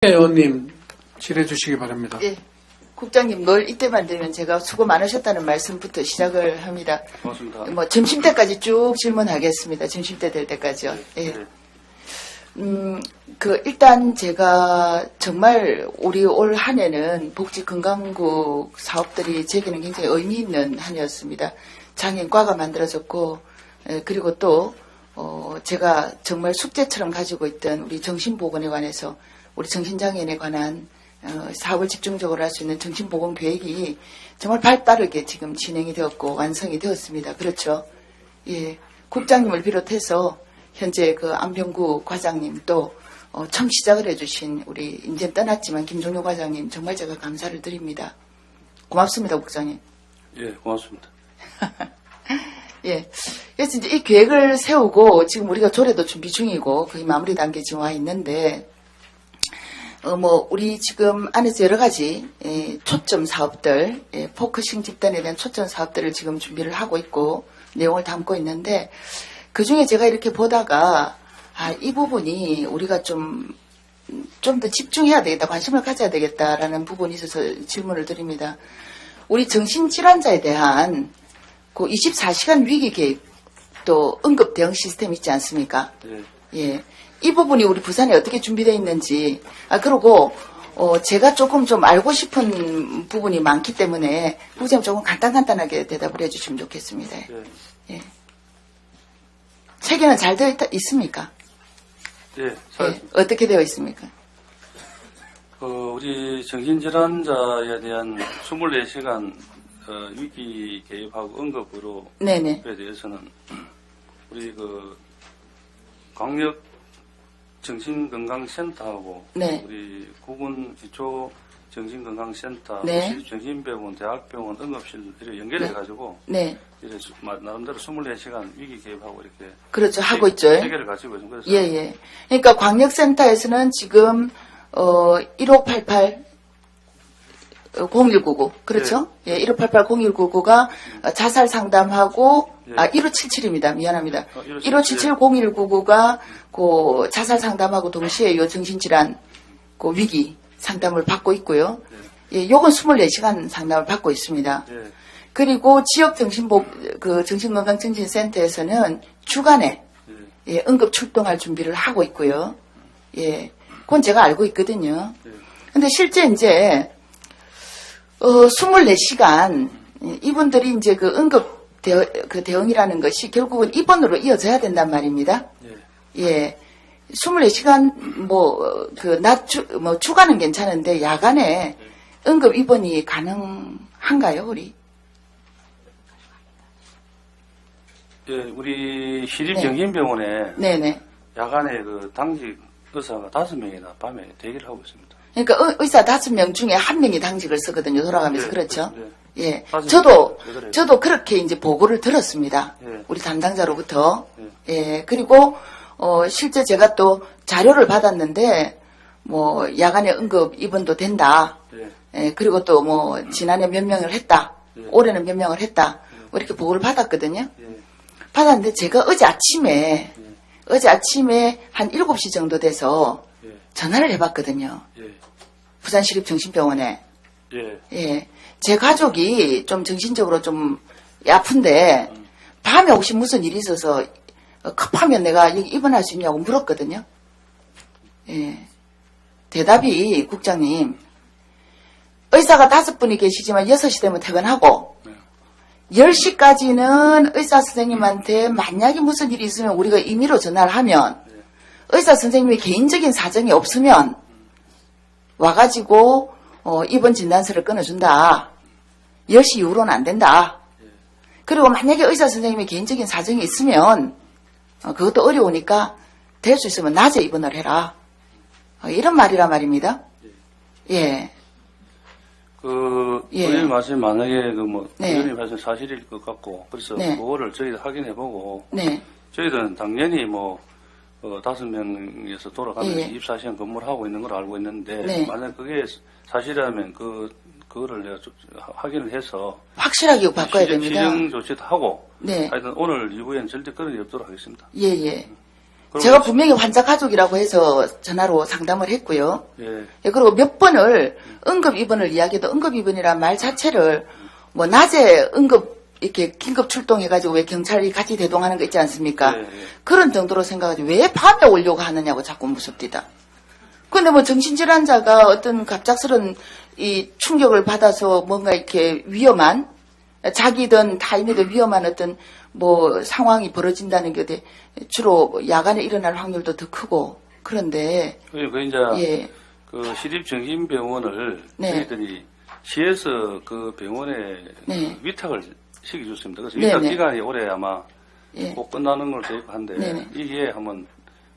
의원님 질의해 주시기 바랍니다. 예. 국장님, 늘 이때만 되면 제가 수고 많으셨다는 말씀부터 시작을 합니다. 고맙습니다. 뭐 점심때까지 쭉 질문하겠습니다. 점심때 될 때까지요. 예. 일단 제가 정말 우리 올 한 해는 복지건강국 사업들이 제게는 굉장히 의미 있는 한 해였습니다. 장애인과가 만들어졌고, 그리고 또, 제가 정말 숙제처럼 가지고 있던 우리 정신보건에 관해서 우리 정신장애인에 관한 사업을 집중적으로 할 수 있는 정신보건 계획이 정말 발빠르게 지금 진행이 되었고 완성이 되었습니다. 그렇죠? 예. 국장님을 비롯해서 현재 그 안병구 과장님 또 처음 시작을 해주신 우리 이제 떠났지만 김종료 과장님 정말 제가 감사를 드립니다. 고맙습니다, 국장님. 예, 고맙습니다. 예. 그래서 이제 이 계획을 세우고 지금 우리가 조례도 준비 중이고 거의 마무리 단계에 지금 와 있는데 우리 지금 안에서 여러 가지, 초점 사업들, 포커싱 집단에 대한 초점 사업들을 지금 준비를 하고 있고, 내용을 담고 있는데, 그 중에 제가 이렇게 보다가, 이 부분이 우리가 좀 더 집중해야 되겠다, 관심을 가져야 되겠다라는 부분이 있어서 질문을 드립니다. 우리 정신질환자에 대한 그 24시간 위기 계획, 또 응급 대응 시스템 있지 않습니까? 예. 예. 이 부분이 우리 부산에 어떻게 준비되어 있는지, 그리고, 제가 조금 좀 알고 싶은 부분이 많기 때문에, 부장님 조금 간단하게 대답을 해주시면 좋겠습니다. 예. 예. 체계는 잘 되어 있습니까? 예, 예. 잘했습니다. 어떻게 되어 있습니까? 우리 정신질환자에 대한 24시간 위기 개입하고 응급으로 네네. 에 대해서는 우리 광역 정신건강센터하고 네. 우리 구군 기초 정신건강센터, 네. 정신병원, 대학병원, 응급실 이렇게 연결해가지고 네. 이렇게 나름대로 24시간 위기 개입하고 이렇게 그렇죠. 하고 있죠. 체계를 가지고 있는 거죠. 예. 그러니까 광역센터에서는 지금, 1588 0199 그렇죠? 예, 1588 0199가 자살 상담하고 예. 1577입니다. 미안합니다. 1577 0199가 그 자살 상담하고 동시에 요 정신질환 그 위기 상담을 받고 있고요. 예, 요건 24시간 상담을 받고 있습니다. 예. 그리고 지역 정신건강증진센터에서는 주간에 예, 응급 출동할 준비를 하고 있고요. 예, 그건 제가 알고 있거든요. 근데 실제 이제 24시간 이분들이 이제 그 응급 대응이라는 것이 결국은 입원으로 이어져야 된단 말입니다. 예. 24시간 주간은 괜찮은데 야간에 응급 입원이 가능한가요, 우리? 예, 우리 시립정신병원에 네네. 야간에 당직 의사가 5명이나 밤에 대기를 하고 있습니다. 그러니까 의사 5명 중에 1명이 당직을 쓰거든요. 돌아가면서. 네, 그렇죠? 네. 예. 맞아요. 저도 그렇게 이제 보고를 들었습니다. 네. 우리 담당자로부터. 네. 예. 그리고 실제 제가 또 자료를 받았는데 야간에 응급 입원도 된다. 네. 예. 그리고 또 지난해 몇 명을 했다. 네. 올해는 몇 명을 했다. 이렇게 보고를 받았거든요. 예. 받았는데 제가 어제 아침에 한 7시 정도 돼서 예. 전화를 해봤거든요. 예. 부산시립정신병원에. 예. 예. 제 가족이 좀 정신적으로 좀 아픈데, 밤에 혹시 무슨 일이 있어서 급하면 내가 여기 입원할 수 있냐고 물었거든요. 예. 대답이, 국장님, 의사가 5분이 계시지만 6시 되면 퇴근하고, 10시까지는 의사 선생님한테 만약에 무슨 일이 있으면 우리가 임의로 전화를 하면, 의사 선생님이 개인적인 사정이 없으면, 와가지고, 입원 진단서를 끊어준다. 10시 이후로는 안 된다. 그리고 만약에 의사 선생님이 개인적인 사정이 있으면, 그것도 어려우니까, 될 수 있으면 낮에 입원을 해라. 이런 말이란 말입니다. 예. 의원님 말씀 만약에 네. 의원님 말씀 사실일 것 같고, 그래서 네. 그거를 저희들 확인해보고, 네. 저희들은 당연히 5명에서 돌아가면서 예. 24시간 근무를 하고 있는 걸 알고 있는데, 네. 만약 그게 사실이라면 그거를 내가 확인을 해서 확실하게 바꿔야 됩니다. 시정 조치도 하고, 네. 하여튼 오늘 이후에는 절대 그런 일이 없도록 하겠습니다. 예. 제가 분명히 환자 가족이라고 해서 전화로 상담을 했고요. 예. 예, 그리고 몇 번을 응급 입원을 이야기해도 응급 입원이란 말 자체를 뭐 낮에 응급 이렇게 긴급 출동해가지고 왜 경찰이 같이 대동하는 거 있지 않습니까? 예, 예. 그런 정도로 생각하지 왜 밤에 오려고 하느냐고 자꾸 무섭디다. 근데 뭐 정신질환자가 어떤 갑작스런 이 충격을 받아서 뭔가 이렇게 위험한 자기든 타인에게 위험한 어떤 뭐 상황이 벌어진다는 게 주로 야간에 일어날 확률도 더 크고 그런데 그 이제 예. 그 시립정신병원을 네. 저희들이 시에서 그 병원에 네. 그 위탁을 시켜줬습니다. 그래서 네, 위탁 네. 기간이 올해 아마 예. 곧 끝나는 걸 계획한데 네, 네. 이게 한번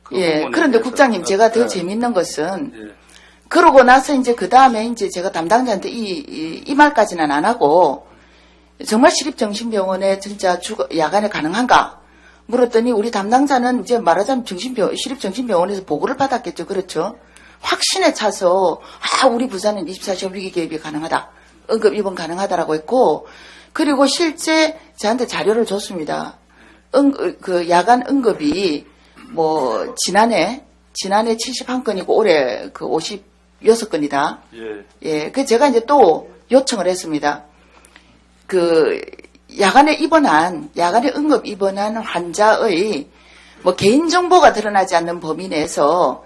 그 예. 부분에 그런데 대해서 국장님 제가 더 예. 재밌는 것은 예. 그러고 나서 이제 그 다음에 이제 제가 담당자한테 이 말까지는 안 하고 정말 시립정신병원에 진짜 야간에 가능한가 물었더니 우리 담당자는 이제 말하자면 시립정신병원에서 보고를 받았겠죠. 그렇죠. 확신에 차서 우리 부산은 24시간 위기 개입이 가능하다. 응급 입원 가능하다라고 했고 그리고 실제 저한테 자료를 줬습니다. 그 야간 응급이 뭐 지난해 71건이고 올해 그 56건이다. 예. 예. 그 제가 이제 또 요청을 했습니다. 그 야간에 응급 입원한 환자의 뭐 개인 정보가 드러나지 않는 범위 내에서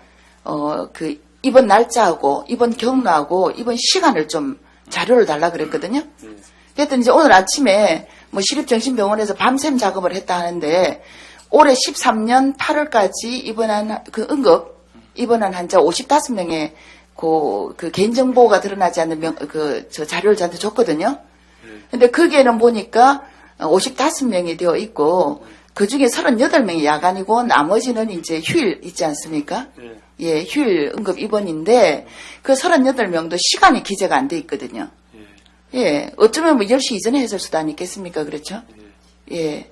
그 입원 날짜하고 입원 경로하고 입원 시간을 좀 자료를 달라 그랬거든요. 그랬더니 이제 오늘 아침에 뭐 시립정신병원에서 밤샘 작업을 했다 하는데 올해 13년 8월까지 입원한 그 응급 입원한 환자 55명의 그 개인정보가 드러나지 않는 저 자료를 저한테 줬거든요. 근데 거기에는 보니까 55명이 되어 있고 그 중에 38명이 야간이고 나머지는 이제 휴일 있지 않습니까? 예, 휴일 응급 입원인데 그 38명도 시간이 기재가 안 돼 있거든요. 예, 어쩌면 뭐 10시 이전에 했을 수도 아니겠습니까? 그렇죠? 예.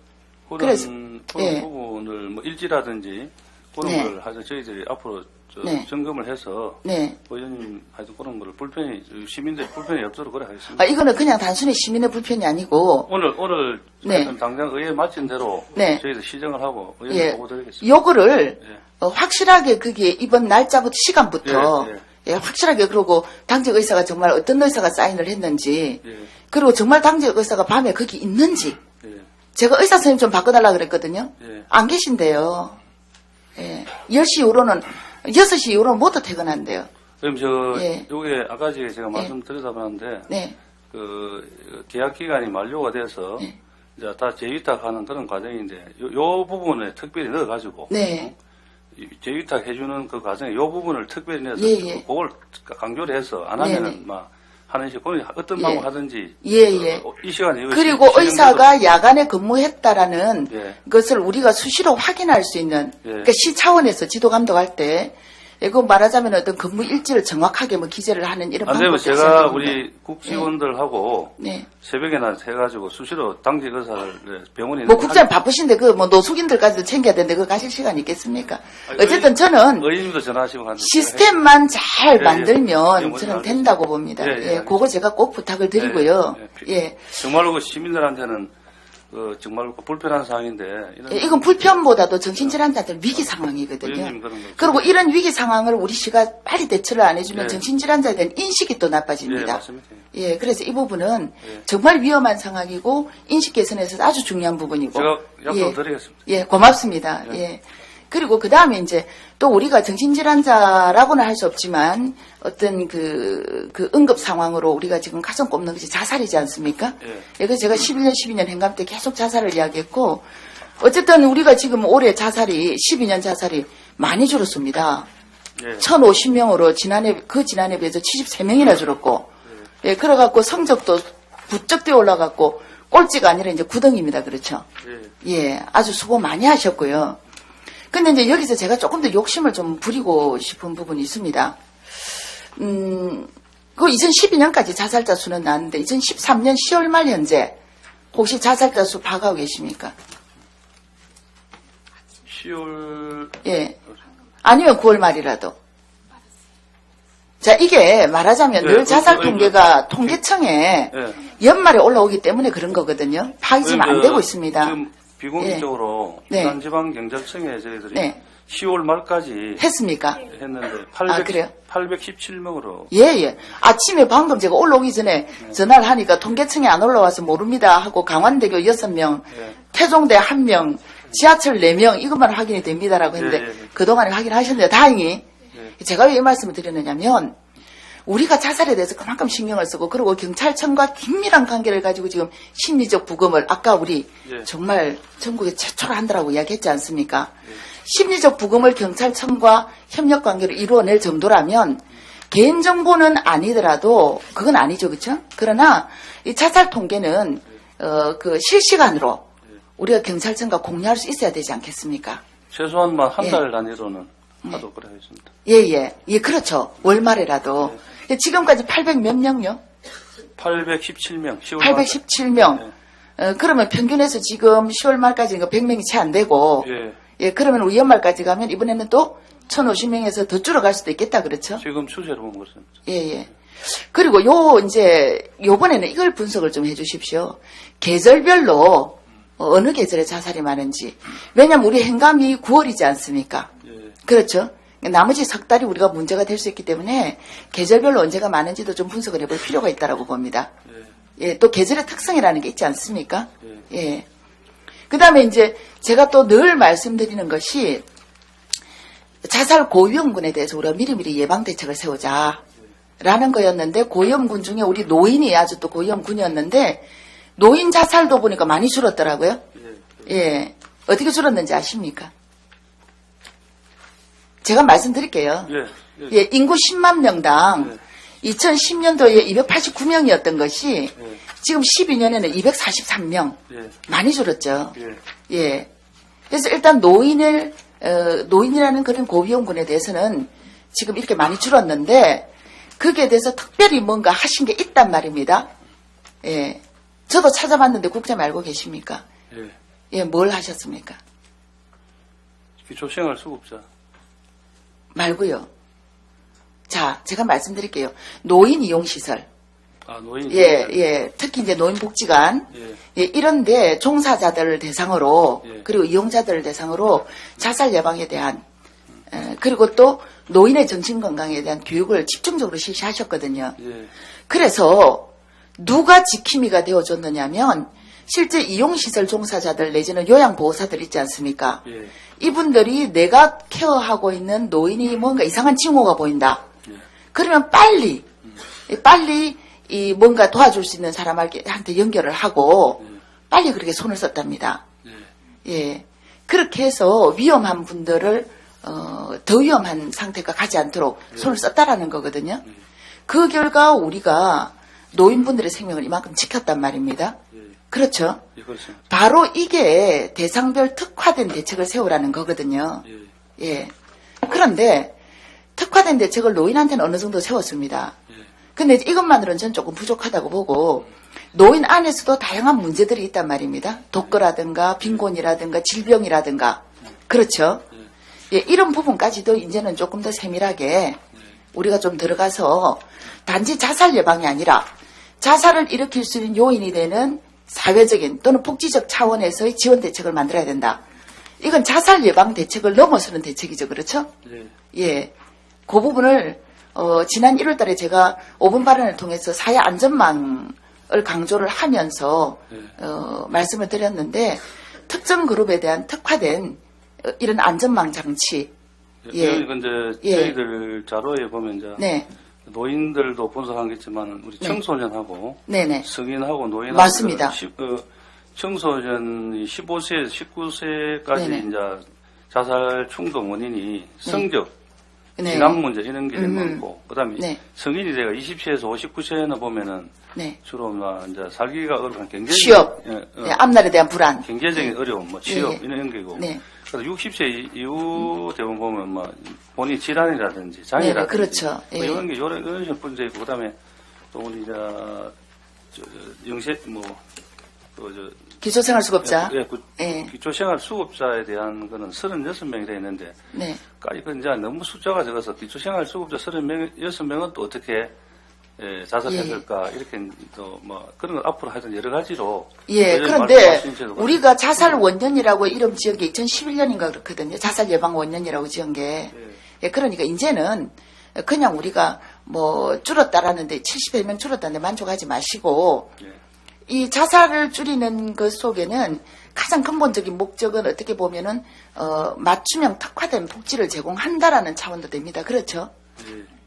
그래서, 그런 부분을 뭐 일지라든지 그런 네. 걸 하여튼 저희들이 앞으로 네. 점검을 해서 네. 의원님 하여튼 그런 거를 시민들 불편이 없도록 그래 하겠습니다. 이거는 그냥 단순히 시민의 불편이 아니고 오늘 네. 하여튼 당장 의회 마친 대로 네. 저희들 시정을 하고 의원님 예, 보고 드리겠습니다. 요거를 예. 확실하게 그게 입원 날짜부터 시간부터 예, 예. 예, 확실하게 그러고 당직 의사가 정말 어떤 의사가 사인을 했는지 예. 그리고 정말 당직 의사가 밤에 거기 있는지 예. 제가 의사 선생님 좀 바꿔달라 그랬거든요. 예. 안 계신데요. 예. 10시 이후로는 6시 이후로는 모두 퇴근한대요. 그럼 예. 요게 아까 제가 말씀드리다봤는데 네. 그 계약 기간이 만료가 돼서 네. 이제 다 재위탁하는 그런 과정인데 요 부분에 특별히 넣어가지고 네. 재위탁 해주는 그 과정에 요 부분을 특별히 내서 예, 예. 그걸 강조를 해서 안 네, 하면은 네. 막 하는 식 그건 어떤 예. 방법 하든지 예, 예. 이 시간에 이거 그리고 시행돼도- 의사가 야간에 근무했다라는 예. 것을 우리가 수시로 확인할 수 있는 예. 그러니까 시 차원에서 지도 감독할 때 이거 말하자면 어떤 근무 일지를 정확하게 뭐 기재를 하는 이런 안 되면 방법이 제가 있어야 우리 되는데. 국직원들하고 네. 새벽에나 해가지고 수시로 당직 의사를 병원에 뭐 국장 바쁘신데 그 뭐 노숙인들까지도 챙겨야 되는데 그거 가실 시간이 있겠습니까? 어쨌든 저는 의원님도 전화하시고 하는데 시스템만 잘 예, 만들면 예, 저는 알겠습니다. 된다고 봅니다. 예, 예, 예, 알겠습니다. 그거 제가 꼭 부탁을 드리고요. 예. 정말로 그 시민들한테는 정말 불편한 상황인데 예, 이건 불편보다도 정신질환자들 위기 상황이거든요. 의원님 그런 거 그리고 이런 위기 상황을 우리 시가 빨리 대처를 안 해주면 예. 정신질환자에 대한 인식이 또 예, 나빠집니다. 맞습니다. 예, 그래서 이 부분은 예. 정말 위험한 상황이고 인식 개선에서 아주 중요한 부분이고. 제가 약속 예. 드리겠습니다. 예, 고맙습니다. 예. 그리고 그 다음에 이제 또 우리가 정신질환자라고는 할 수 없지만 어떤 그 응급 상황으로 우리가 지금 가장 꼽는 것이 자살이지 않습니까? 예. 그래서 제가 11년, 12년 행감 때 계속 자살을 이야기했고 어쨌든 우리가 지금 올해 12년 자살이 많이 줄었습니다. 예. 1050명으로 지난해 비해서 73명이나 줄었고 예, 그래갖고 성적도 부쩍 뛰어 올라갔고 꼴찌가 아니라 이제 9등입니다. 그렇죠? 예, 아주 수고 많이 하셨고요. 근데 이제 여기서 제가 조금 더 욕심을 좀 부리고 싶은 부분이 있습니다. 그 2012년까지 자살자 수는 나왔는데 2013년 10월 말 현재 혹시 자살자 수 파악하고 계십니까? 10월 예. 아니면 9월 말이라도. 자, 이게 말하자면 늘 자살 통계가 통계청에 예. 연말에 올라오기 때문에 그런 거거든요. 파악이 지금 안 되고 있습니다. 지금 비공식적으로 네. 부산지방경찰청에 저희들이 네. 10월 말까지 했습니까? 했는데 그래요? 817명으로 예. 아침에 방금 제가 올라오기 전에 전화를 하니까 통계청에 안 올라와서 모릅니다 하고 강원대교 6명, 예. 태종대 1명, 지하철 4명 이것만 확인이 됩니다라고 했는데 예. 그동안에 확인하셨네요. 다행히. 예. 제가 왜 이 말씀을 드렸느냐면 우리가 자살에 대해서 그만큼 신경을 쓰고 그리고 경찰청과 긴밀한 관계를 가지고 지금 심리적 부검을 아까 우리 예. 정말 전국에 최초로 한다라고 이야기했지 않습니까? 심리적 부검을 경찰청과 협력 관계를 이루어낼 정도라면 개인정보는 아니더라도 그건 아니죠, 그렇죠? 그러나 이 자살 통계는 그 실시간으로 우리가 경찰청과 공유할 수 있어야 되지 않겠습니까? 최소한만 한 예. 달 단위로는 하도록 그래 하겠습니다. 예, 그렇죠. 월말에라도. 지금까지 800 몇 명요? 817명, 10월 817명. 그러면 평균에서 지금 10월 말까지 100명이 채 안 되고, 예. 그러면 우리 연말까지 가면 이번에는 또 1050명에서 더 줄어갈 수도 있겠다, 그렇죠? 지금 추세로 본 것은 예. 그리고 요번에는 이걸 분석을 좀 해주십시오. 계절별로 어느 계절에 자살이 많은지. 왜냐면 우리 행감이 9월이지 않습니까? 예. 그렇죠. 나머지 석 달이 우리가 문제가 될 수 있기 때문에 계절별로 언제가 많은지도 좀 분석을 해볼 필요가 있다고 봅니다. 예, 또 계절의 특성이라는 게 있지 않습니까? 예. 그 다음에 이제 제가 또 늘 말씀드리는 것이 자살 고위험군에 대해서 우리가 미리미리 예방대책을 세우자. 라는 거였는데 고위험군 중에 우리 노인이 아주 또 고위험군이었는데 노인 자살도 보니까 많이 줄었더라고요. 예. 어떻게 줄었는지 아십니까? 제가 말씀드릴게요. 예, 인구 10만 명당 2010년도에 289명이었던 것이 지금 12년에는 243명. 많이 줄었죠. 예. 그래서 일단 노인이라는 그런 고위험군에 대해서는 지금 이렇게 많이 줄었는데 거기에 대해서 특별히 뭔가 하신 게 있단 말입니다. 예. 저도 찾아봤는데 국장님 알고 계십니까? 예, 뭘 하셨습니까? 기초생활 수급자. 말고요. 자, 제가 말씀드릴게요. 노인 이용시설. 노인. 예. 특히 이제 노인복지관. 예, 이런데 종사자들을 대상으로, 그리고 이용자들을 대상으로 자살 예방에 대한, 그리고 또 노인의 정신건강에 대한 교육을 집중적으로 실시하셨거든요. 그래서 누가 지킴이가 되어줬느냐면, 실제 이용시설 종사자들 내지는 요양보호사들 있지 않습니까? 이분들이 내가 케어하고 있는 노인이 뭔가 이상한 징후가 보인다. 그러면 빨리 이 뭔가 도와줄 수 있는 사람한테 연결을 하고 빨리 그렇게 손을 썼답니다. 예. 그렇게 해서 위험한 분들을 더 위험한 상태가 가지 않도록 손을 썼다라는 거거든요. 그 결과 우리가 노인분들의 생명을 이만큼 지켰단 말입니다. 그렇죠? 바로 이게 대상별 특화된 대책을 세우라는 거거든요. 예. 그런데 특화된 대책을 노인한테는 어느 정도 세웠습니다. 근데 이것만으로는 저는 조금 부족하다고 보고 노인 안에서도 다양한 문제들이 있단 말입니다. 독거라든가 빈곤이라든가 질병이라든가 그렇죠? 예, 이런 부분까지도 이제는 조금 더 세밀하게 우리가 좀 들어가서 단지 자살 예방이 아니라 자살을 일으킬 수 있는 요인이 되는 사회적인 또는 복지적 차원에서의 지원 대책을 만들어야 된다. 이건 자살 예방 대책을 넘어서는 대책이죠. 그렇죠? 예. 그 부분을 지난 1월 달에 제가 5분 발언을 통해서 사회 안전망을 강조를 하면서 말씀을 드렸는데 특정 그룹에 대한 특화된 이런 안전망 장치. 이건 이제 저희들 자료에 보면 이제 노인들도 분석하겠지만 우리 청소년하고 성인하고 노인하고 맞습니다. 청소년이 15세에서 19세까지 이제 자살 충동 원인이 성적, 진학 문제 이런 게 많고 그다음에 성인이 제가 20세에서 59세나 보면은 주로 이제 살기가 어려운 경제적인 취업, 앞날에 대한 불안, 경제적인 어려움, 뭐 취업 이런 게고. 그래서 60세 이후 대부분 보면 본인 질환이라든지 장애라든지 그렇죠. 이런 게 이런 문제 있고 그다음에 또 우리 기초생활수급자. 기초생활수급자에 대한 거는 36명이 되어 있는데 이건 이제 너무 숫자가 적어서 기초생활수급자 36명은 또 어떻게 자살했을까 이렇게 또 뭐 그런 걸 앞으로 하여튼 여러 가지로 예, 그런데 우리가 자살 원년이라고 이름 지은 게 2011년인가 그렇거든요. 자살 예방 원년이라고 지은 게. 예, 그러니까 이제는 그냥 우리가 뭐 줄었다라는데 70여 명 줄었다는데 만족하지 마시고 이 자살을 줄이는 것 속에는 가장 근본적인 목적은 어떻게 보면은 맞춤형 특화된 복지를 제공한다라는 차원도 됩니다. 그렇죠?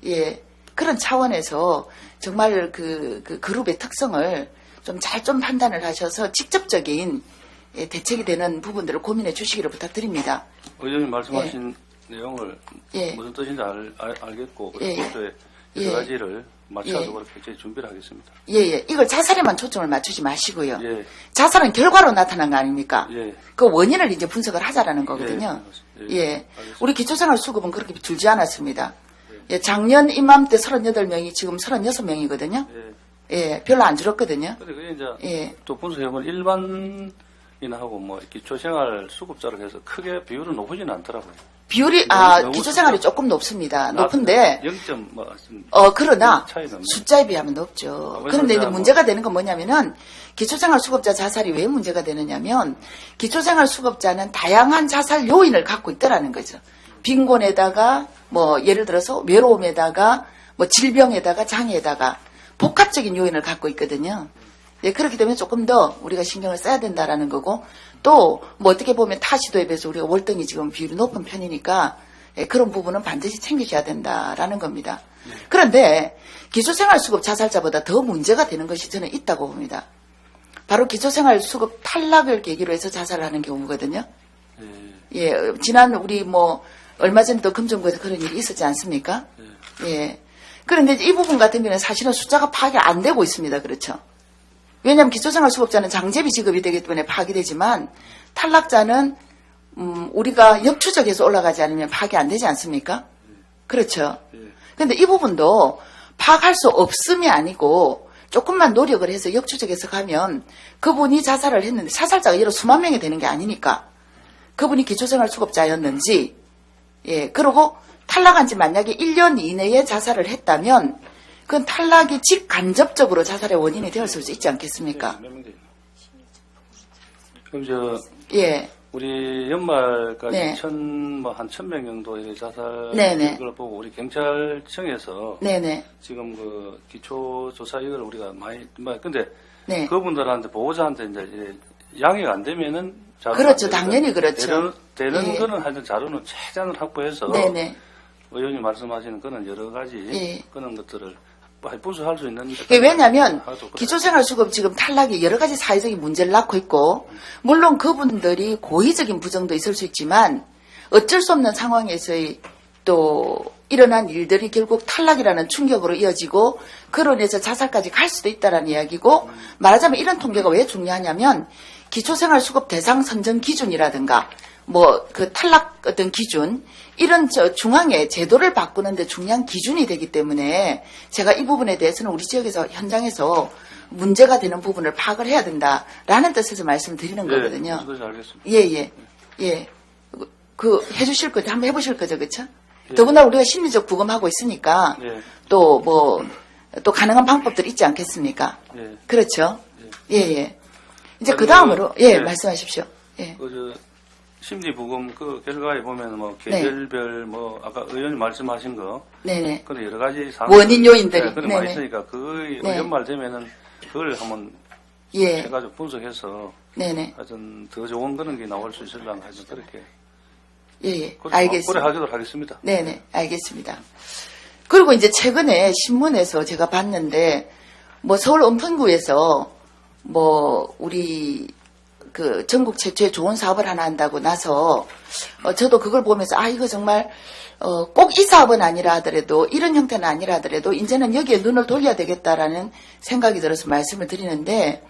예. 그런 차원에서 정말 그 그룹의 특성을 좀 잘 좀 판단을 하셔서 직접적인 대책이 되는 부분들을 고민해 주시기를 부탁드립니다. 의원님 말씀하신 내용을 무슨 뜻인지 알겠고 그리고 여러 가지를 맞춰서 그렇게 저희 준비를 하겠습니다. 예. 이걸 자살에만 초점을 맞추지 마시고요. 자살은 결과로 나타난 거 아닙니까? 그 원인을 이제 분석을 하자라는 거거든요. 우리 기초생활수급은 그렇게 줄지 않았습니다. 작년 이맘때 38명이 지금 36명이거든요. 별로 안 줄었거든요. 근데 그게 이제 또 분석해보면 일반인하고 뭐 기초생활 수급자로 해서 크게 비율은 높지는 않더라고요. 비율이 기초생활이 조금 높습니다. 높은데 0. 그러나 숫자에 비하면 높죠. 그런데 이제 문제가 되는 건 뭐냐면은 기초생활 수급자 자살이 왜 문제가 되느냐면 기초생활 수급자는 다양한 자살 요인을 갖고 있다라는 거죠. 빈곤에다가 뭐 예를 들어서 외로움에다가 뭐 질병에다가 장애에다가 복합적인 요인을 갖고 있거든요. 그렇기 때문에 조금 더 우리가 신경을 써야 된다라는 거고 또 뭐 어떻게 보면 타 시도에 비해서 우리가 월등히 지금 비율이 높은 편이니까 그런 부분은 반드시 챙기셔야 된다라는 겁니다. 그런데 기초생활수급 자살자보다 더 문제가 되는 것이 저는 있다고 봅니다. 바로 기초생활수급 탈락을 계기로 해서 자살을 하는 경우거든요. 지난 우리 뭐 얼마 전에도 금정구에서 그런 일이 있었지 않습니까? 그런데 이 부분 같은 경우는 사실은 숫자가 파악이 안 되고 있습니다. 그렇죠? 왜냐하면 기초생활수급자는 장제비 지급이 되기 때문에 파악이 되지만 탈락자는 우리가 역추적해서 올라가지 않으면 파악이 안 되지 않습니까? 그렇죠? 그런데 이 부분도 파악할 수 없음이 아니고 조금만 노력을 해서 역추적해서 가면 그분이 자살을 했는데 자살자가 여러 수만 명이 되는 게 아니니까 그분이 기초생활수급자였는지 그리고 탈락한 지 만약에 1년 이내에 자살을 했다면 그건 탈락이 직간접적으로 자살의 원인이 되을 수 있지 않겠습니까? 그럼 우리 연말까지 한 1,000명 정도의 자살을 보고 우리 경찰청에서 지금 그 기초조사 이걸 우리가 많이 근데 그분들한테 보호자한테 이제 양해가 안 되면은 그렇죠. 당연히 그렇죠. 되는 거는 하여튼 자료는 최대한을 확보해서 의원님 말씀하시는 그런 여러 가지 그런 것들을 분석할 수 있는. 왜냐하면 기초생활수급 지금 탈락이 여러 가지 사회적인 문제를 낳고 있고 물론 그분들이 고의적인 부정도 있을 수 있지만 어쩔 수 없는 상황에서의 또 일어난 일들이 결국 탈락이라는 충격으로 이어지고 그로 인해서 자살까지 갈 수도 있다는 이야기고 말하자면 이런 통계가 왜 중요하냐면 기초생활수급 대상 선정 기준이라든가 뭐 그 탈락 어떤 기준 이런 중앙의 제도를 바꾸는데 중요한 기준이 되기 때문에 제가 이 부분에 대해서는 우리 지역에서 현장에서 문제가 되는 부분을 파악을 해야 된다라는 뜻에서 말씀을 드리는 거거든요. 알겠습니다. 그 해주실 거죠. 한번 해보실 거죠, 그렇죠? 더구나 우리가 심리적 부검하고 있으니까 또 또 가능한 방법들이 있지 않겠습니까? 그렇죠? 이제 그 다음으로 말씀하십시오. 심리부검 그 결과에 보면 뭐 계절별 뭐 아까 의원님 말씀하신 거 그런 여러 가지 원인 요인들이 그런 많이 있으니까 그 연말 되면은 그걸 한번 해가지고 분석해서 하여튼 더 좋은 그런 게 나올 수 있으려면 하여튼 그렇게 알겠습니다. 그래 하도록 하겠습니다. 알겠습니다. 그리고 이제 최근에 신문에서 제가 봤는데 뭐 서울 은평구에서 뭐 우리 그 전국 최초의 좋은 사업을 하나 한다고 나서 저도 그걸 보면서 이거 정말 꼭 이 사업은 아니라 하더라도 이런 형태는 아니라 하더라도 이제는 여기에 눈을 돌려야 되겠다라는 생각이 들어서 말씀을 드리는데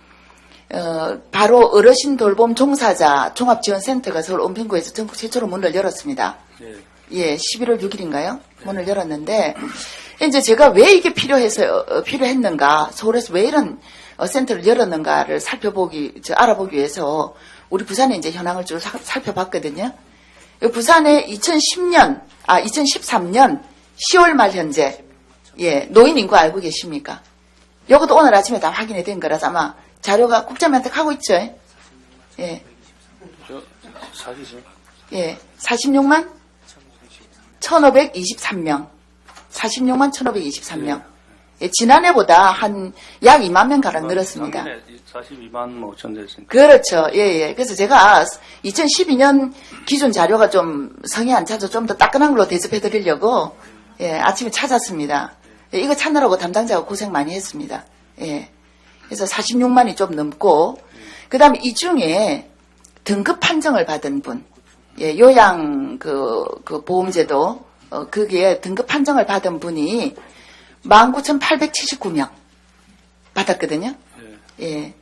바로 어르신 돌봄 종사자 종합지원센터가 서울 은평구에서 전국 최초로 문을 열었습니다. 11월 6일인가요? 문을 열었는데 이제 제가 왜 이게 필요했는가 서울에서 왜 이런 센터를 열었는가를 알아보기 위해서 우리 부산에 이제 현황을 쭉 살펴봤거든요. 부산에 2013년 10월 말 현재 예, 노인 인구 알고 계십니까? 요것도 오늘 아침에 다 확인이 된 거라서 아마 자료가 국장님한테 가고 있죠? 예. 사기죠. 예, 46만 1,523명. 46만 1,523명. 예, 지난해보다 한 약 2만 명 가량 늘었습니다. 42만 5천 됐으니까. 그렇죠. 예, 예. 그래서 제가 2012년 기준 자료가 좀 성에 안 차서 좀 더 따끈한 걸로 대접해 드리려고, 예, 아침에 찾았습니다. 예, 이거 찾느라고 담당자가 고생 많이 했습니다. 예. 그래서 46만이 좀 넘고, 그 다음에 이 중에 등급 판정을 받은 분, 예, 요양 보험제도, 거기에 등급 판정을 받은 분이 19,879명 받았거든요. 예.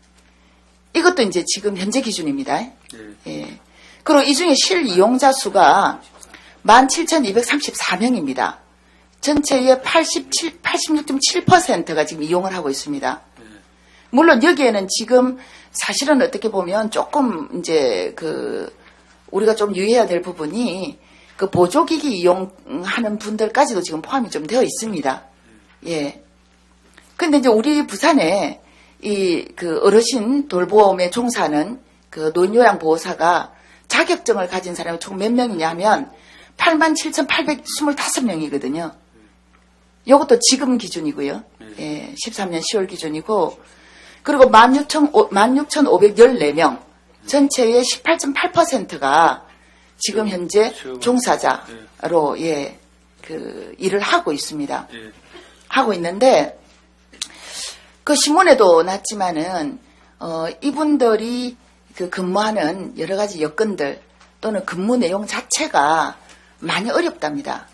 이것도 이제 지금 현재 기준입니다. 예. 그리고 이 중에 실 이용자 수가 17,234명입니다. 전체의 86.7%가 지금 이용을 하고 있습니다. 물론 여기에는 지금 사실은 어떻게 보면 조금 이제 우리가 좀 유의해야 될 부분이 그 보조기기 이용하는 분들까지도 지금 포함이 좀 되어 있습니다. 예. 근데 이제 우리 부산에 어르신 돌보험에 종사하는 그 노인요양보호사가 자격증을 가진 사람이 총 몇 명이냐 하면 87,825명이거든요. 이것도 지금 기준이고요. 예, 13년 10월 기준이고, 그리고 16,514명, 전체의 18.8%가 지금 현재 종사자로, 예, 일을 하고 있습니다. 하고 있는데, 그 신문에도 났지만은, 이분들이 근무하는 여러 가지 여건들 또는 근무 내용 자체가 많이 어렵답니다.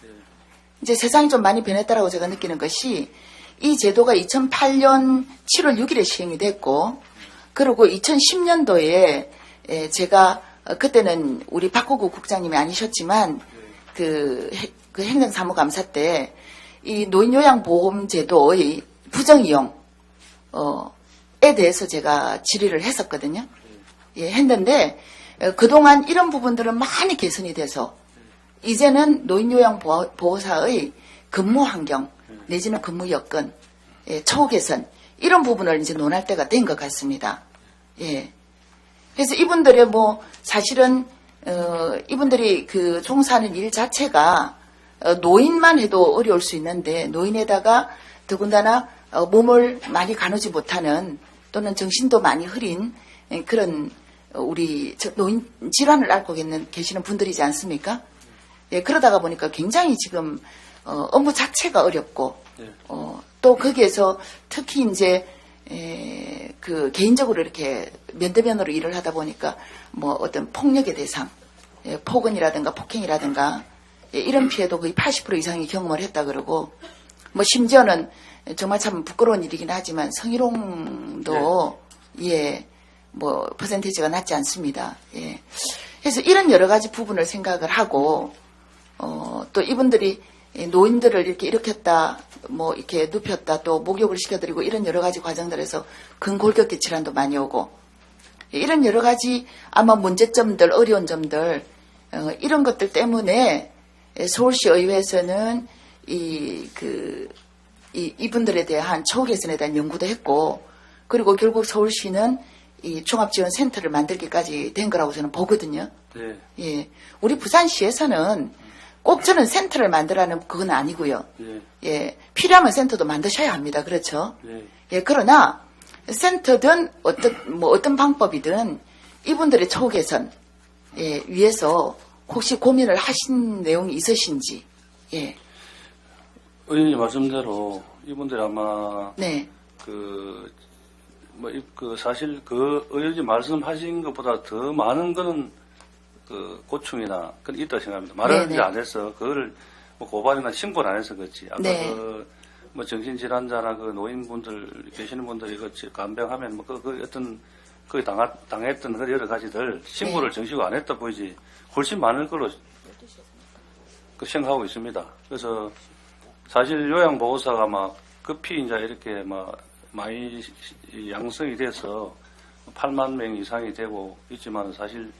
이제 세상이 좀 많이 변했다라고 제가 느끼는 것이 이 제도가 2008년 7월 6일에 시행이 됐고, 그리고 2010년도에 제가 그때는 우리 박호구 국장님이 아니셨지만 그 행정사무감사 때 이 노인요양보험제도의 부정이용에 대해서 제가 질의를 했었거든요. 예, 했는데 그동안 이런 부분들은 많이 개선이 돼서 이제는 노인요양보호사의 근무 환경 내지는 근무 여건, 처우 개선 이런 부분을 이제 논할 때가 된 것 같습니다. 예. 그래서 이분들의 사실은 이분들이 종사하는 일 자체가 노인만 해도 어려울 수 있는데 노인에다가 더군다나 몸을 많이 가누지 못하는 또는 정신도 많이 흐린 그런 우리 노인 질환을 앓고 계시는 분들이지 않습니까? 예, 그러다가 보니까 굉장히 지금 업무 자체가 어렵고 또 거기에서 특히 이제 개인적으로 이렇게 면대면으로 일을 하다 보니까 어떤 폭력의 대상, 폭언이라든가 폭행이라든가 이런 피해도 거의 80% 이상이 경험을 했다 그러고 심지어는 정말 참 부끄러운 일이긴 하지만 성희롱도 퍼센테이지가 낮지 않습니다. 예. 그래서 이런 여러 가지 부분을 생각을 하고 또 이분들이 노인들을 이렇게 일으켰다, 이렇게 눕혔다, 또 목욕을 시켜드리고 이런 여러 가지 과정들에서 근골격계 질환도 많이 오고 이런 여러 가지 아마 문제점들, 어려운 점들 이런 것들 때문에 서울시 의회에서는 이분들에 대한 처우 개선에 대한 연구도 했고 그리고 결국 서울시는 이 종합지원센터를 만들기까지 된 거라고 저는 보거든요. 네. 예, 우리 부산시에서는 꼭 저는 센터를 만들라는 그건 아니고요. 네. 예, 필요하면 센터도 만드셔야 합니다. 그렇죠? 네. 예, 그러나 센터든 어떤 방법이든 이분들의 처우 개선 위해서 혹시 고민을 하신 내용이 있으신지. 예. 의원님 말씀대로 이분들이 아마 네. 사실 의원님 말씀하신 것보다 더 많은 거는 고충이나 그런 있다고 생각합니다. 말을 이제 안 해서 그거를 고발이나 신고를 안 해서 그렇지. 아까 정신질환자나 노인분들 계시는 분들이 간병하면 거기 당했던 그 여러 가지들 신고를 정식으로 안 했다 보이지 훨씬 많을 걸로 생각하고 있습니다. 그래서 사실 요양보호사가 급히 이제 이렇게 많이 양성이 돼서 8만 명 이상이 되고 있지만 사실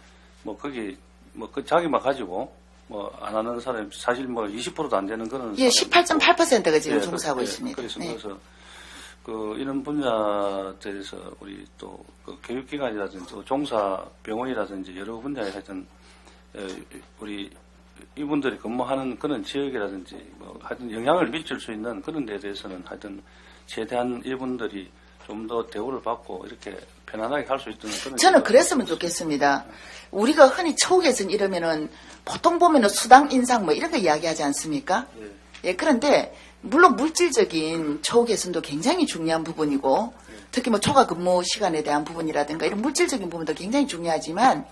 자기만 가지고 뭐 안 하는 사람이 사실 뭐 20%도 안 되는 그런. 예, 18.8%가 지금 예, 종사하고 예, 있습니다. 그래서 이런 분야들에서 우리 또 그 교육기관이라든지 또 종사 병원이라든지 여러 분야에 하여튼 우리 이분들이 근무하는 그런 지역이라든지 뭐 하여튼 영향을 미칠 수 있는 그런 데에 대해서는 하여튼 최대한 이분들이 좀 더 대우를 받고 이렇게 편안하게 할 수 있도록 그런. 저는 그랬으면 좋겠습니다. 우리가 흔히 처우 개선 이러면은 보통 보면은 수당 인상 뭐 이런 거 이야기하지 않습니까? 예, 그런데 물론 물질적인 처우 개선도 굉장히 중요한 부분이고 특히 뭐 초과 근무 시간에 대한 부분이라든가 이런 물질적인 부분도 굉장히 중요하지만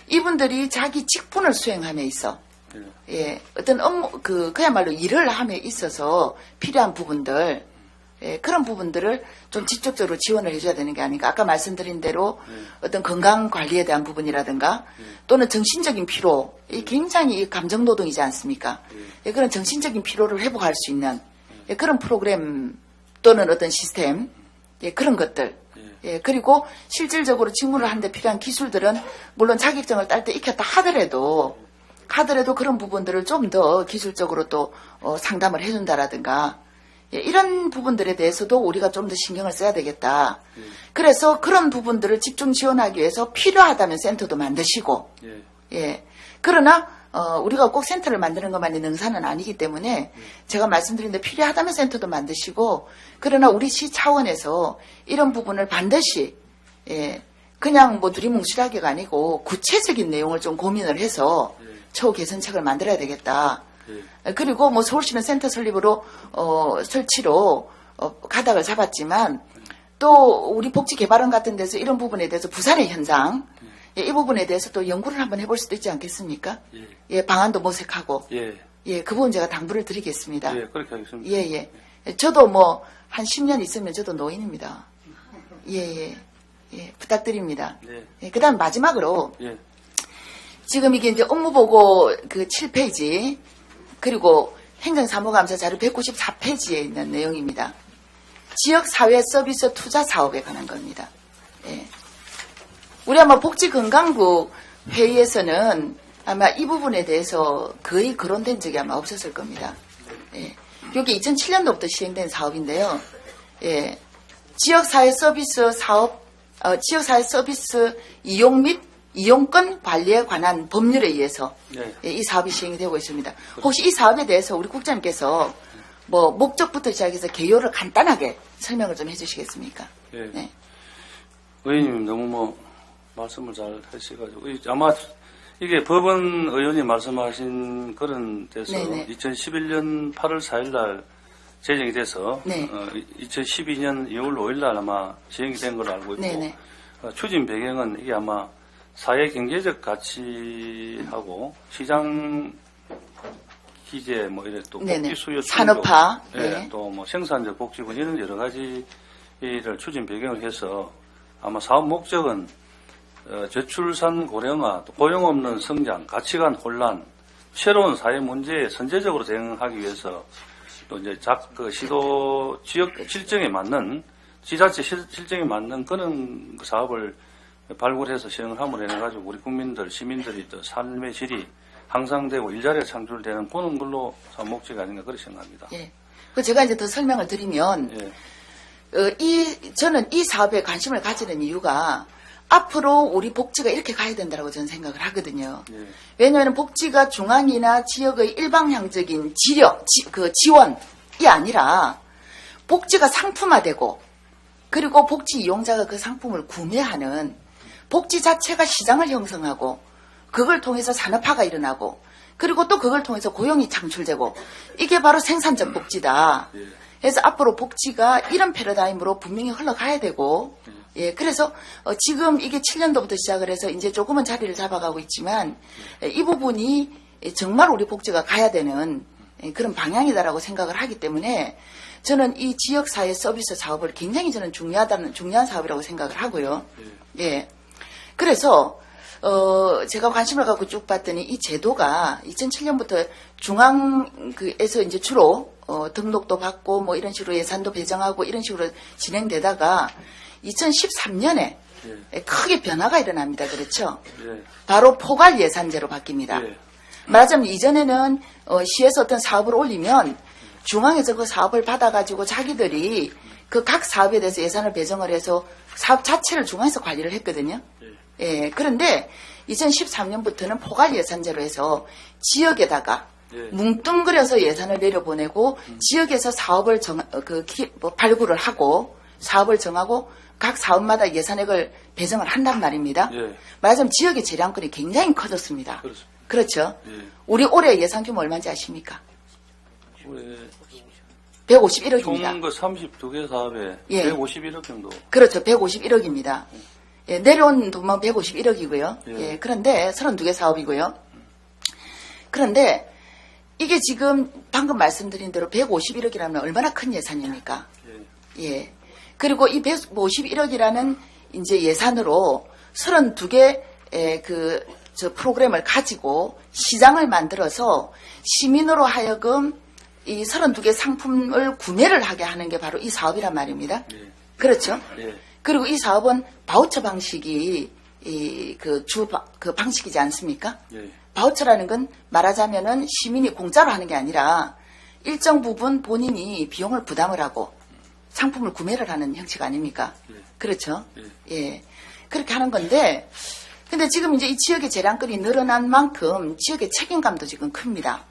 이분들이 자기 직분을 수행함에 있어 예, 어떤 업무 그야말로 일을 함에 있어서 필요한 부분들 예, 그런 부분들을 좀 직접적으로 지원을 해줘야 되는 게 아닌가. 아까 말씀드린 대로 어떤 건강 관리에 대한 부분이라든가 또는 정신적인 피로, 이 굉장히 감정노동이지 않습니까? 예, 그런 정신적인 피로를 회복할 수 있는 예, 그런 프로그램 또는 어떤 시스템, 예, 그런 것들. 예, 그리고 실질적으로 직무를 하는데 필요한 기술들은 물론 자격증을 딸 때 익혔다 하더라도 그런 부분들을 좀 더 기술적으로 또 상담을 해준다라든가 예, 이런 부분들에 대해서도 우리가 좀 더 신경을 써야 되겠다. 그래서 그런 부분들을 집중 지원하기 위해서 필요하다면 센터도 만드시고, 예. 그러나 우리가 꼭 센터를 만드는 것만이 능사는 아니기 때문에 제가 말씀드린 데 필요하다면 센터도 만드시고, 그러나 우리 시 차원에서 이런 부분을 반드시 예, 그냥 뭐 두리뭉실하게가 아니고 구체적인 내용을 좀 고민을 해서 처우 개선책을 만들어야 되겠다. 그리고 뭐 서울시는 센터 설립으로 설치로 가닥을 잡았지만 또 우리 복지개발원 같은 데서 이런 부분에 대해서 부산의 현상 예, 이 부분에 대해서 또 연구를 한번 해볼 수도 있지 않겠습니까? 예, 방안도 모색하고 예, 그 부분 제가 당부를 드리겠습니다. 예, 그렇게 하겠습니다. 예. 저도 뭐 한 10년 있으면 저도 노인입니다. 예, 부탁드립니다. 예, 그다음 마지막으로 지금 이게 이제 업무보고 그 7페이지 그리고 행정사무감사 자료 194페이지에 있는 내용입니다. 지역사회 서비스 투자 사업에 관한 겁니다. 예. 우리 아마 복지건강국 회의에서는 아마 이 부분에 대해서 거의 거론된 적이 아마 없었을 겁니다. 예. 여기 2007년도부터 시행된 사업인데요. 예. 지역사회 서비스 사업, 지역사회 서비스 이용 및 이용권 관리에 관한 법률에 의해서 예, 이 사업이 시행이 되고 있습니다. 혹시 이 사업에 대해서 우리 국장님께서 뭐 목적부터 시작해서 개요를 간단하게 설명을 좀 해주시겠습니까? 네. 의원님 너무 뭐 말씀을 잘 하셔가지고 아마 이게 법원 의원이 말씀하신 그런 데서 2011년 8월 4일 날 제정이 돼서 2012년 2월 5일 날 아마 시행이 된 걸로 알고 있고 추진 배경은 이게 아마 사회 경제적 가치하고 시장 기재 뭐 이래 또 복지 수요 산업화 또 뭐 생산적 복지군 이런 여러 가지를 추진 배경을 해서 아마 사업 목적은 저출산 고령화, 또 고용 없는 성장, 가치관 혼란, 새로운 사회 문제에 선제적으로 대응하기 위해서 또 이제 시도 지역 실정에 맞는 지자체 실정에 맞는 그런 사업을 발굴해서 시행을 함으로 해가지고 우리 국민들, 시민들이 또 삶의 질이 향상되고 일자리가 창출되는 그런 걸로 목적이 아닌가 그렇게 생각합니다. 예. 그 제가 이제 더 설명을 드리면, 저는 이 사업에 관심을 가지는 이유가 앞으로 우리 복지가 이렇게 가야 된다고 저는 생각을 하거든요. 왜냐하면 복지가 중앙이나 지역의 일방향적인 지원이 아니라 복지가 상품화되고 그리고 복지 이용자가 그 상품을 구매하는 복지 자체가 시장을 형성하고 그걸 통해서 산업화가 일어나고 그리고 또 그걸 통해서 고용이 창출되고 이게 바로 생산적 복지다. 그래서 앞으로 복지가 이런 패러다임으로 분명히 흘러가야 되고 예, 그래서 지금 이게 7년도부터 시작을 해서 이제 조금은 자리를 잡아가고 있지만 이 부분이 정말 우리 복지가 가야 되는 그런 방향이다라고 생각을 하기 때문에 저는 이 지역사회 서비스 사업을 굉장히 저는 중요한 사업이라고 생각을 하고요. 예. 그래서, 제가 관심을 갖고 쭉 봤더니 이 제도가 2007년부터 중앙에서 이제 주로, 등록도 받고 뭐 이런 식으로 예산도 배정하고 이런 식으로 진행되다가 2013년에 크게 변화가 일어납니다. 그렇죠? 바로 포괄 예산제로 바뀝니다. 말하자면 이전에는 시에서 어떤 사업을 올리면 중앙에서 그 사업을 받아가지고 자기들이 그 각 사업에 대해서 예산을 배정을 해서 사업 자체를 중앙에서 관리를 했거든요. 예, 그런데 2013년부터는 포괄 예산제로 해서 지역에다가 뭉뚱그려서 예산을 내려보내고 지역에서 사업을 발굴을 하고 사업을 정하고 각 사업마다 예산액을 배정을 한단 말입니다. 말하자면 지역의 재량권이 굉장히 커졌습니다. 그렇죠. 우리 올해 예산 규모 얼마인지 아십니까? 151억입니다. 총 그 32개 사업에 151억 정도. 그렇죠. 151억입니다. 예, 내려온 돈만 151억이고요. 예, 그런데 32개 사업이고요. 그런데 이게 지금 방금 말씀드린 대로 151억이라면 얼마나 큰 예산입니까? 예. 그리고 이 151억이라는 이제 예산으로 32개 프로그램을 가지고 시장을 만들어서 시민으로 하여금 이 32개 상품을 구매를 하게 하는 게 바로 이 사업이란 말입니다. 그렇죠? 그리고 이 사업은 바우처 방식이 그 방식이지 않습니까? 바우처라는 건 말하자면은 시민이 공짜로 하는 게 아니라 일정 부분 본인이 비용을 부담을 하고 상품을 구매를 하는 형식 아닙니까? 그렇죠? 예. 그렇게 하는 건데, 근데 지금 이제 이 지역의 재량권이 늘어난 만큼 지역의 책임감도 지금 큽니다.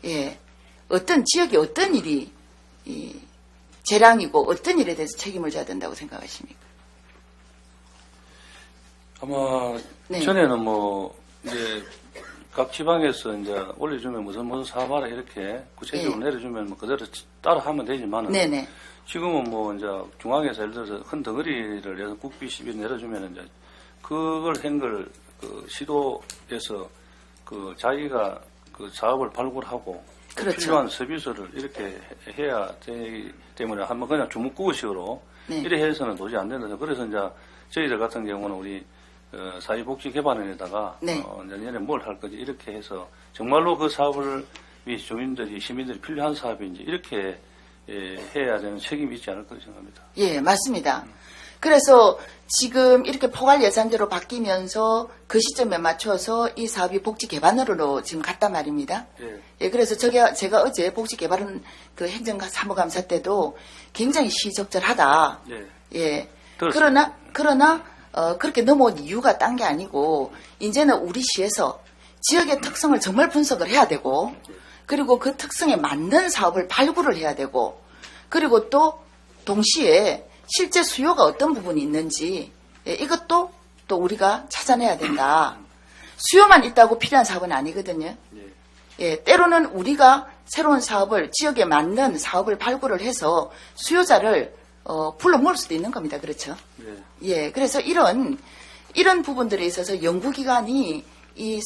예. 어떤 지역이 어떤 일이 재량이고 어떤 일에 대해서 책임을 져야 된다고 생각하십니까? 아마 전에는 뭐 이제 각 지방에서 이제 올려주면 무슨 사업하라 이렇게 구체적으로 내려주면 뭐 그대로 따라 하면 되지만은 지금은 뭐 이제 중앙에서 예를 들어서 큰 덩어리를 내서 국비 시비 내려주면 이제 그걸 한걸 그 시도에서 그 자기가 그 사업을 발굴하고 그렇죠. 필요한 서비스를 이렇게 해야 되기 때문에 한번 그냥 주먹구구식으로 이래 해서는 도저히 안 된다. 그래서 이제 저희들 같은 경우는 우리 사회복지개발원에다가 내년에 뭘 할 거지 이렇게 해서 정말로 그 사업을 위 시민들이 필요한 사업인지 이렇게 해야 되는 책임이 있지 않을까 생각합니다. 예, 맞습니다. 그래서 지금 이렇게 포괄 예산제로 바뀌면서 그 시점에 맞춰서 이 사업이 복지개발원으로 지금 갔단 말입니다. 예, 그래서 제가 어제 복지개발원 그 행정사무감사 때도 굉장히 시적절하다. 예. 그러나 그렇게 넘어온 이유가 딴 게 아니고 이제는 우리 시에서 지역의 특성을 정말 분석을 해야 되고 그리고 그 특성에 맞는 사업을 발굴을 해야 되고 그리고 또 동시에 실제 수요가 어떤 부분이 있는지 이것도 또 우리가 찾아내야 된다. 수요만 있다고 필요한 사업은 아니거든요. 예, 때로는 우리가 새로운 사업을 지역에 맞는 사업을 발굴을 해서 수요자를 불러 모을 수도 있는 겁니다. 그렇죠? 예, 그래서 이런 부분들에 있어서 연구기관이 이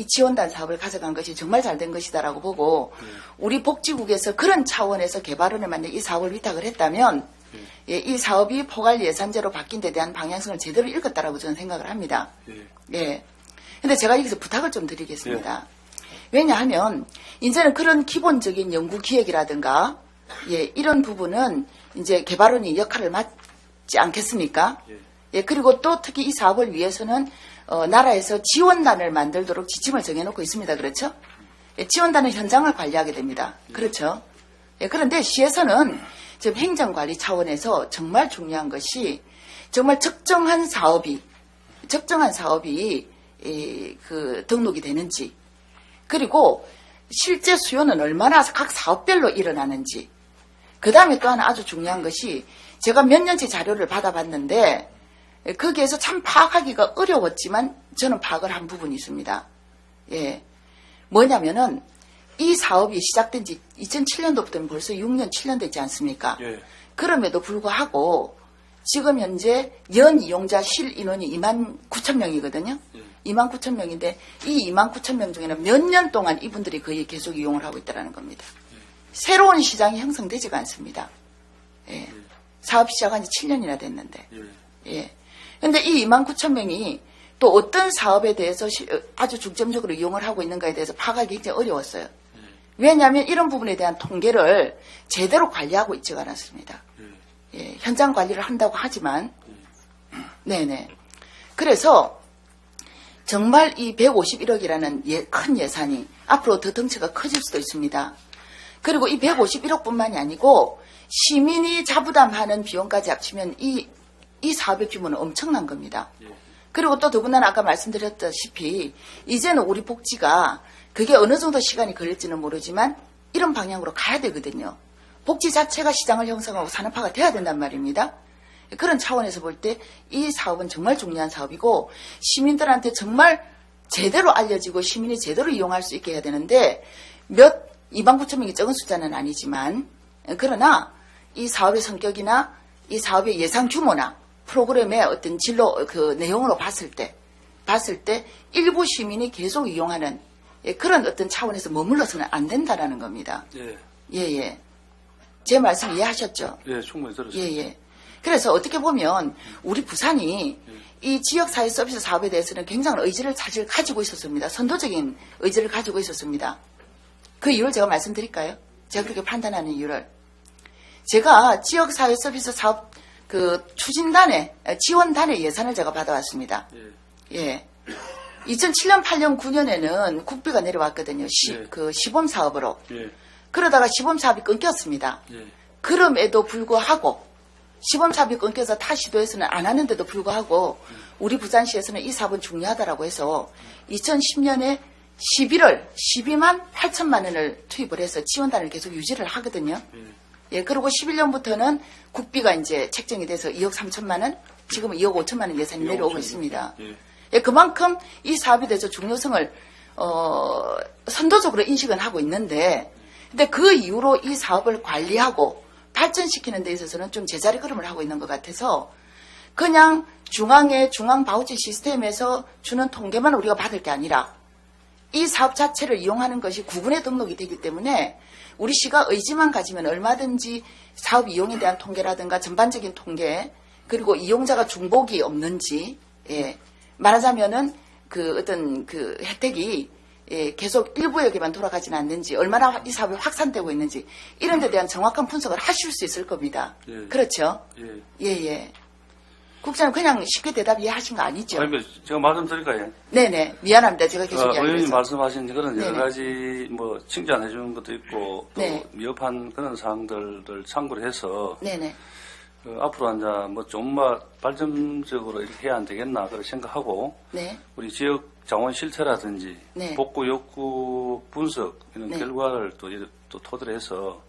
지원단 사업을 가져간 것이 정말 잘된 것이다라고 보고 우리 복지국에서 그런 차원에서 개발원에 만약 이 사업을 위탁을 했다면 예, 이 사업이 포괄 예산제로 바뀐 데 대한 방향성을 제대로 읽었다라고 저는 생각을 합니다. 예. 근데 제가 여기서 부탁을 좀 드리겠습니다. 왜냐하면 이제는 그런 기본적인 연구 기획이라든가 예, 이런 부분은 이제 개발원이 역할을 맡지 않겠습니까? 예, 그리고 또 특히 이 사업을 위해서는 나라에서 지원단을 만들도록 지침을 정해놓고 있습니다. 그렇죠? 예, 지원단은 현장을 관리하게 됩니다. 그렇죠? 예, 그런데 시에서는 지금 행정관리 차원에서 정말 중요한 것이 정말 적정한 사업이 등록이 되는지 그리고 실제 수요는 얼마나 각 사업별로 일어나는지 그 다음에 또 하나 아주 중요한 것이 제가 몇 년째 자료를 받아봤는데 거기에서 참 파악하기가 어려웠지만 저는 파악을 한 부분이 있습니다. 예, 뭐냐면은 이 사업이 시작된 지 2007년도부터는 벌써 6년, 7년 됐지 않습니까? 그럼에도 불구하고 지금 현재 연 이용자 실 인원이 29,000명이거든요. 29,000명인데 이 29,000명 중에는 몇 년 동안 이분들이 거의 계속 이용을 하고 있다는 겁니다. 새로운 시장이 형성되지가 않습니다. 예. 사업 시작한 지 7년이나 됐는데. 예. 근데 이 29,000명이 또 어떤 사업에 대해서 아주 중점적으로 이용을 하고 있는가에 대해서 파악하기 굉장히 어려웠어요. 왜냐하면 이런 부분에 대한 통계를 제대로 관리하고 있지가 않았습니다. 예, 현장 관리를 한다고 하지만, 네네. 그래서 정말 이 151억이라는 큰 예산이 앞으로 더 덩치가 커질 수도 있습니다. 그리고 이 151억뿐만이 아니고 시민이 자부담하는 비용까지 합치면 이 사업의 규모는 엄청난 겁니다. 그리고 또 더군다나 아까 말씀드렸다시피 이제는 우리 복지가 그게 어느 정도 시간이 걸릴지는 모르지만 이런 방향으로 가야 되거든요. 복지 자체가 시장을 형성하고 산업화가 돼야 된단 말입니다. 그런 차원에서 볼 때 이 사업은 정말 중요한 사업이고 시민들한테 정말 제대로 알려지고 시민이 제대로 이용할 수 있게 해야 되는데 29,000명이 적은 숫자는 아니지만 그러나 이 사업의 성격이나 이 사업의 예상 규모나 프로그램의 어떤 진로 그 내용으로 봤을 때 일부 시민이 계속 이용하는 그런 어떤 차원에서 머물러서는 안 된다라는 겁니다. 예. 예. 제 말씀 이해하셨죠? 예, 충분히 들었습니다. 예. 그래서 어떻게 보면 우리 부산이 이 지역사회 서비스 사업에 대해서는 굉장한 의지를 사실 가지고 있었습니다. 선도적인 의지를 가지고 있었습니다. 그 이유를 제가 말씀드릴까요? 제가 그렇게 판단하는 이유를. 제가 지역사회 서비스 사업 그 추진단의 지원단의 예산을 제가 받아왔습니다. 예. 2007년, 8년, 9년에는 국비가 내려왔거든요. 그 시범 사업으로. 그러다가 시범 사업이 끊겼습니다. 그럼에도 불구하고 시범 사업이 끊겨서 타 시도에서는 안 하는데도 불구하고 우리 부산시에서는 이 사업은 중요하다라고 해서 2010년에 11월 12만 8천만 원을 투입을 해서 지원단을 계속 유지를 하거든요. 예, 그리고 11년부터는 국비가 이제 책정이 돼서 2억 3천만 원, 지금은 2억 5천만 원 예산이 내려오고 있습니다. 예, 그만큼 이 사업에 대해서 중요성을 선도적으로 인식은 하고 있는데, 근데 그 이후로 이 사업을 관리하고 발전시키는 데 있어서는 좀 제자리 걸음을 하고 있는 것 같아서 그냥 중앙의 중앙 바우처 시스템에서 주는 통계만 우리가 받을 게 아니라 이 사업 자체를 이용하는 것이 구분의 등록이 되기 때문에 우리 시가 의지만 가지면 얼마든지 사업 이용에 대한 통계라든가 전반적인 통계 그리고 이용자가 중복이 없는지 말하자면은 그 어떤 그 혜택이 계속 일부에게만 돌아가지는 않는지 얼마나 이 사업이 확산되고 있는지 이런 데 대한 정확한 분석을 하실 수 있을 겁니다. 그렇죠? 예. 국장님 그냥 쉽게 대답 이해하신 거 아니죠? 아니, 제가 말씀드릴까요? 네네. 미안합니다. 제가 계속 의원님 말씀하신 그런 여러 가지 뭐 칭찬해 주는 것도 있고 또 미흡한 그런 사항들을 참고를 해서 앞으로 이제 뭐 좀 발전적으로 이렇게 해야 안 되겠나 그렇게 생각하고 우리 지역 자원 실태라든지 복구 욕구 분석 이런 결과를 또 토대로 해서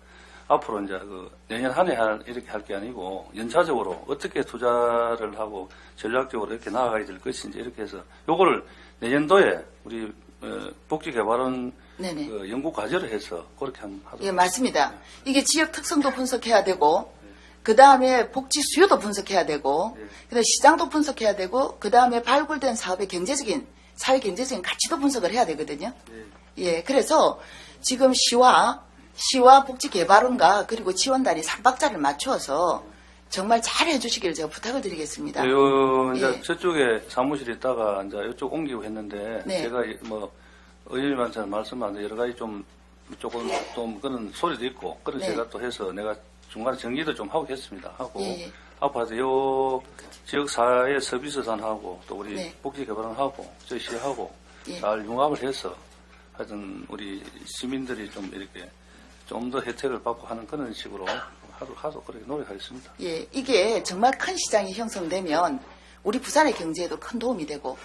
앞으로 이제 그 내년 한 해 이렇게 할 게 아니고 연차적으로 어떻게 투자를 하고 전략적으로 이렇게 나아가야 될 것인지 이렇게 해서 요거를 내년도에 우리 복지개발원 그 연구 과제를 해서 그렇게 한번 하도록. 예, 맞습니다. 이게 지역 특성도 분석해야 되고 그 다음에 복지 수요도 분석해야 되고 그다음에 시장도 분석해야 되고 그 다음에 발굴된 사업의 경제적인 사회 경제적인 가치도 분석을 해야 되거든요. 예, 그래서 지금 시와 복지개발원과 그리고 지원단이 3박자를 맞추어서 정말 잘 해주시기를 제가 부탁을 드리겠습니다. 이제 저쪽에 사무실에 있다가 이제 이쪽 옮기고 했는데 제가 뭐 의원님한테 말씀하는데 여러 가지 조금 그런 소리도 있고 그래서 제가 또 해서 내가 중간에 정리도 좀 하고 했습니다. 하고 앞으로 요 지역사회 서비스단하고 또 우리 복지개발원하고 저희 시하고 잘 융합을 해서 하여튼 우리 시민들이 좀 이렇게 좀 더 혜택을 받고 하는 그런 식으로 하도록 그렇게 노력하겠습니다. 예, 이게 정말 큰 시장이 형성되면 우리 부산의 경제에도 큰 도움이 되고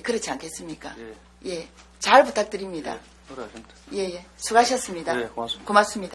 그렇지 않겠습니까? 잘 부탁드립니다. 노력하겠습니다. 수고하셨습니다. 고맙습니다. 고맙습니다.